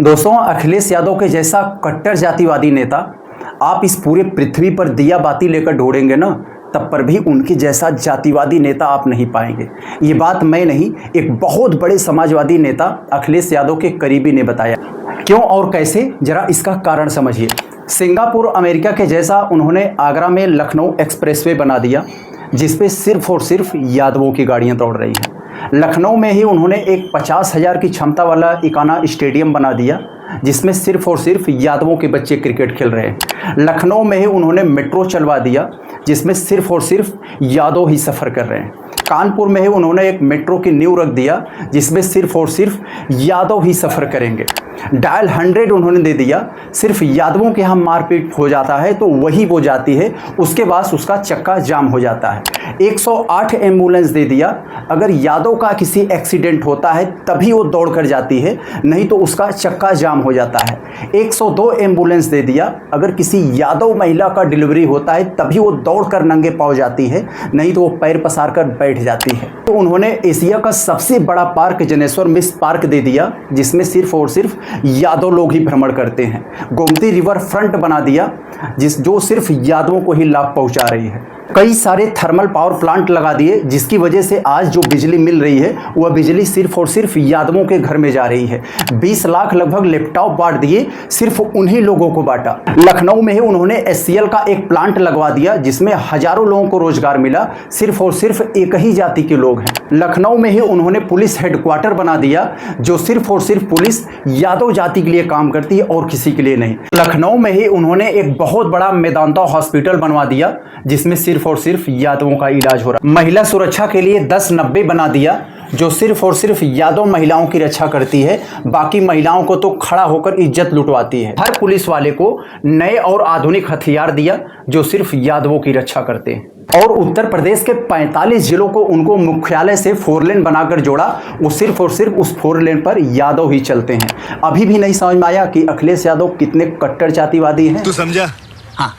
दोस्तों, अखिलेश यादव के जैसा कट्टर जातिवादी नेता आप इस पूरे पृथ्वी पर दिया बाती लेकर ढूंढेंगे ना, तब पर भी उनके जैसा जातिवादी नेता आप नहीं पाएंगे। ये बात मैं नहीं, एक बहुत बड़े समाजवादी नेता अखिलेश यादव के करीबी ने बताया। क्यों और कैसे, जरा इसका कारण समझिए। सिंगापुर अमेरिका के जैसा उन्होंने आगरा में लखनऊ एक्सप्रेसवे बना दिया, जिसपे सिर्फ और सिर्फ यादवों की गाड़ियां दौड़ रही हैं। लखनऊ में ही उन्होंने एक 50,000 की क्षमता वाला इकाना स्टेडियम बना दिया, जिसमें सिर्फ और सिर्फ यादवों के बच्चे क्रिकेट खेल रहे हैं। लखनऊ में ही उन्होंने मेट्रो चलवा दिया, जिसमें सिर्फ और सिर्फ यादव ही सफ़र कर रहे हैं। कानपुर में ही उन्होंने एक मेट्रो की नींव रख दिया, जिसमें सिर्फ और सिर्फ यादव ही सफ़र करेंगे। डायल 100 उन्होंने दे दिया, सिर्फ यादवों के यहाँ मारपीट हो जाता है तो वही वो जाती है, उसके बाद उसका चक्का जाम हो जाता है। 108 एम्बुलेंस दे दिया, अगर यादव का किसी एक्सीडेंट होता है तभी वो दौड़ कर जाती है, नहीं तो उसका चक्का जाम हो जाता है। 102 एम्बुलेंस दे दिया, अगर किसी यादव महिला का डिलीवरी होता है तभी वो दौड़ कर नंगे पाँव जाती है, नहीं तो वो पैर पसार कर बैठ जाती है। तो उन्होंने एशिया का सबसे बड़ा पार्क जनेश्वर मिस पार्क दे दिया, जिसमें सिर्फ और सिर्फ यादव लोग ही भ्रमण करते हैं। गोमती रिवर फ्रंट बना दिया, जो सिर्फ यादवों को ही लाभ पहुंचा रही है। कई सारे थर्मल पावर प्लांट लगा दिए, जिसकी वजह से आज जो बिजली मिल रही है वह बिजली सिर्फ और सिर्फ यादवों के घर में जा रही है। 20 लाख लगभग लैपटॉप बांट दिए, सिर्फ उन्हीं लोगों को बांटा। लखनऊ में ही उन्होंने HCL का एक प्लांट लगवा दिया, जिसमें हजारों लोगों को रोजगार मिला, सिर्फ और सिर्फ एक ही जाति के लोग हैं। लखनऊ में ही उन्होंने पुलिस हेडक्वार्टर बना दिया, जो सिर्फ और सिर्फ पुलिस यादव जाति के लिए काम करती है और किसी के लिए नहीं। लखनऊ में ही उन्होंने एक बहुत बड़ा मेदांता हॉस्पिटल बनवा दिया, जिसमें सिर्फ और सिर्फ यादवों का इलाज हो रहा। महिला सुरक्षा के लिए 1090 बना दिया, जो सिर्फ और सिर्फ यादव महिलाओं की रक्षा करती है, बाकी महिलाओं को तो खड़ा होकर इज्जत लुटवाती है। हर पुलिस वाले को नए और आधुनिक हथियार दिया, जो सिर्फ यादवों की रक्षा करते हैं। और उत्तर प्रदेश के 45 जिलों को उनको मुख्यालय से 4 लेन बनाकर जोड़ा, वो सिर्फ और सिर्फ उस 4 लेन पर यादव ही चलते हैं। अभी भी नहीं समझ में आया कि अखिलेश यादव कितने कट्टर जातिवादी हैं। तू समझा? हाँ।